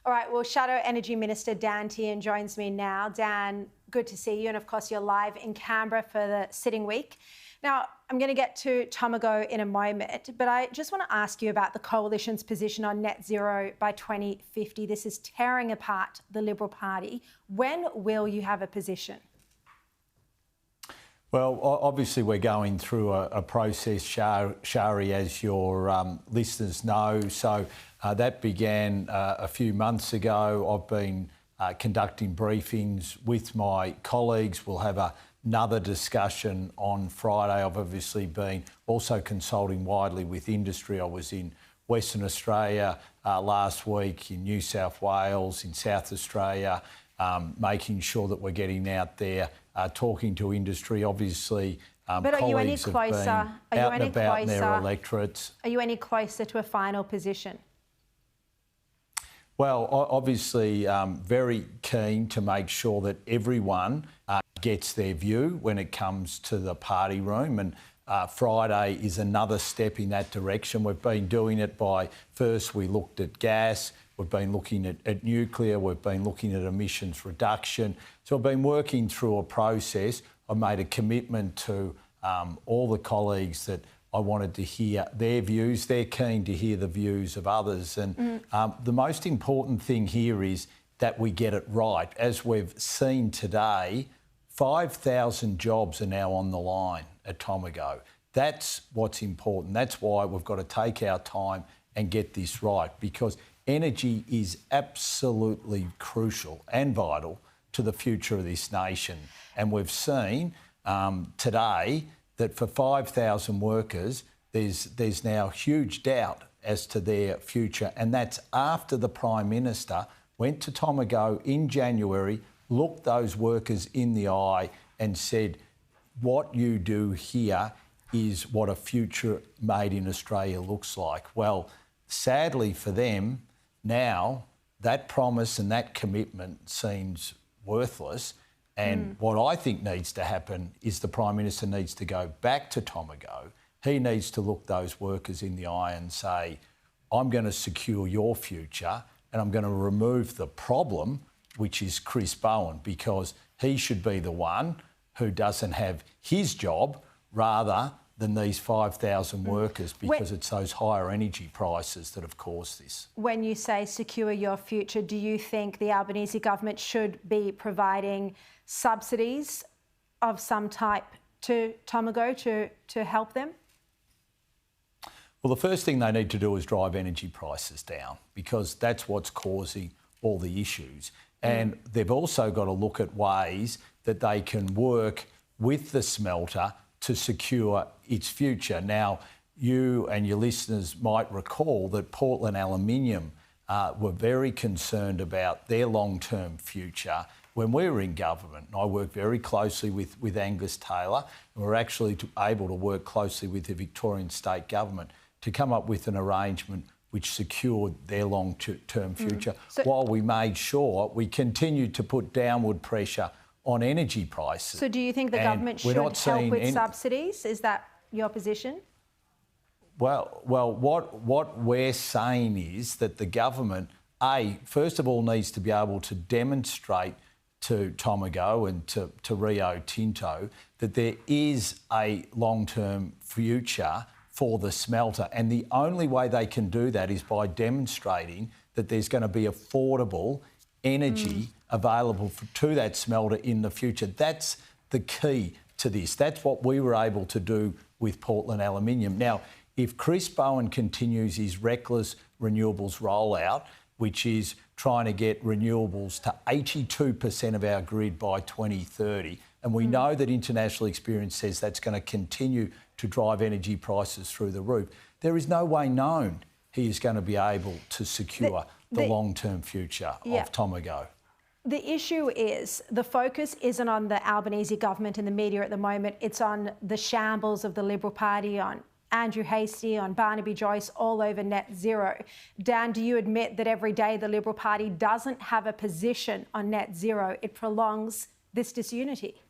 All right, well, Shadow Energy Minister Dan Tehan joins me now. Dan, good to see you. And of course, you're live in Canberra for the sitting week. Now, I'm going to get to Tomago in a moment, but I just want to ask you about the Coalition's position on net zero by 2050. This is tearing apart the Liberal Party. When will you have a position? Well, obviously we're going through a process, Shari, as your listeners know. So that began a few months ago. I've been conducting briefings with my colleagues. We'll have another discussion on Friday. I've obviously been also consulting widely with industry. I was in Western Australia last week, in New South Wales, in South Australia, making sure that we're getting out there, talking to industry. Obviously, but are you any closer? Out and about in their electorates. Are you any closer to a final position? Well, obviously, very keen to make sure that everyone gets their view when it comes to the party room, and Friday is another step in that direction. We've been doing it by, first we looked at gas, we've been looking at nuclear, we've been looking at emissions reduction. So I've been working through a process. I made a commitment to all the colleagues that I wanted to hear their views. They're keen to hear the views of others. And the most important thing here is that we get it right. As we've seen today, 5,000 jobs are now on the line at Tomago. That's what's important. That's why we've got to take our time and get this right, because energy is absolutely crucial and vital to the future of this nation. And we've seen today that for 5,000 workers, there's now huge doubt as to their future. And that's after the Prime Minister went to Tomago in January, looked those workers in the eye and said, what you do here is what a future made in Australia looks like. Well, sadly for them, now that promise and that commitment seems worthless. And what I think needs to happen is the Prime Minister needs to go back to Tomago. He needs to look those workers in the eye and say, I'm going to secure your future and I'm going to remove the problem, which is Chris Bowen, because he should be the one who doesn't have his job rather than these 5,000 workers, because it's those higher energy prices that have caused this. When you say secure your future, do you think the Albanese government should be providing subsidies of some type to Tomago to help them? Well, the first thing they need to do is drive energy prices down, because that's what's causing all the issues. And they've also got to look at ways that they can work with the smelter to secure its future. Now, you and your listeners might recall that Portland Aluminium were very concerned about their long-term future when we were in government. And I worked very closely with Angus Taylor, and we were actually able to work closely with the Victorian State Government to come up with an arrangement which secured their long-term future, while we made sure we continued to put downward pressure on energy prices. So do you think the government should help with subsidies? Is that your position? Well, what we're saying is that the government, first of all, needs to be able to demonstrate to Tomago and to Rio Tinto that there is a long-term future for the smelter. And the only way they can do that is by demonstrating that there's going to be affordable energy available to that smelter in the future. That's the key to this. That's what we were able to do with Portland Aluminium. Now, if Chris Bowen continues his reckless renewables rollout, which is trying to get renewables to 82% of our grid by 2030, and we know that international experience says that's going to continue to drive energy prices through the roof, there is no way known he is going to be able to secure the long-term future of Tomago. The issue is the focus isn't on the Albanese government and the media at the moment. It's on the shambles of the Liberal Party, on Andrew Hastie, on Barnaby Joyce, all over net zero. Dan, do you admit that every day the Liberal Party doesn't have a position on net zero, it prolongs this disunity?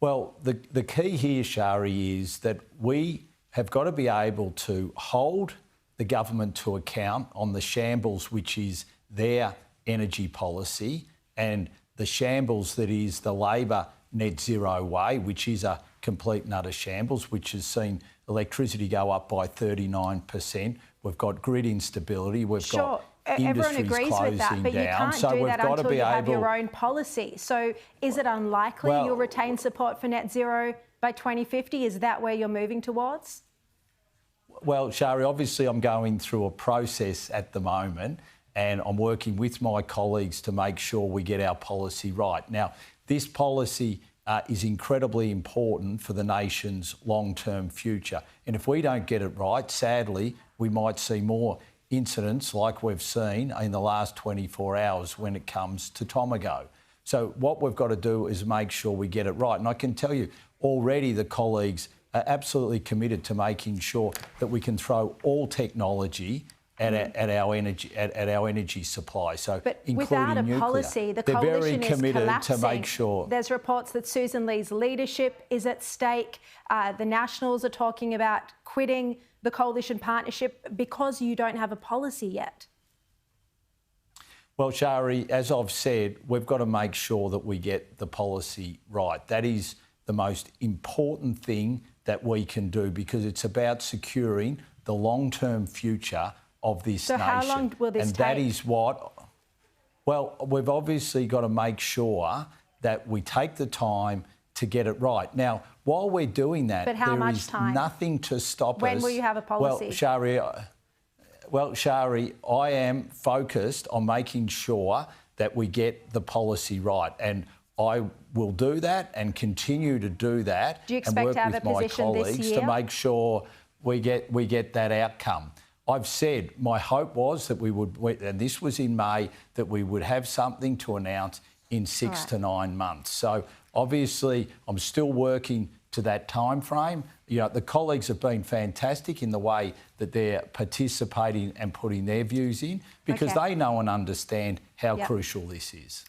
Well, the key here, Shari, is that we have got to be able to hold the government to account on the shambles which is their energy policy and the shambles that is the Labor net zero way, which is a complete and utter shambles, which has seen electricity go up by 39%. We've got grid instability. We've got everyone agrees with that, but you can't do that until you have your own policy. So is it unlikely you'll retain support for net zero by 2050? Is that where you're moving towards? Well, Shari, obviously I'm going through a process at the moment and I'm working with my colleagues to make sure we get our policy right. Now, this policy is incredibly important for the nation's long-term future. And if we don't get it right, sadly, we might see more incidents like we've seen in the last 24 hours when it comes to Tomago. So what we've got to do is make sure we get it right. And I can tell you already the colleagues are absolutely committed to making sure that we can throw all technology at our energy supply. So, but including without a nuclear, policy, the they're very coalition committed is collapsing. to make sure. There's reports that Susan Lee's leadership is at stake. The Nationals are talking about quitting the coalition partnership because you don't have a policy yet. Well, Shari, as I've said, we've got to make sure that we get the policy right. That is the most important thing that we can do because it's about securing the long-term future of this nation. So how long will this take? take? And that is what... Well, we've obviously got to make sure that we take the time to get it right. Now, while we're doing that, there is nothing to stop us... When will you have a policy? Shari, I am focused on making sure that we get the policy right, and I will do that and continue to do that. Do you expect to have a position this year? To make sure we get that outcome. I've said my hope was that we would, and this was in May, that we would have something to announce in 6 to 9 months. So obviously, I'm still working to that time frame. You know, the colleagues have been fantastic in the way that they're participating and putting their views in because they know and understand how crucial this is.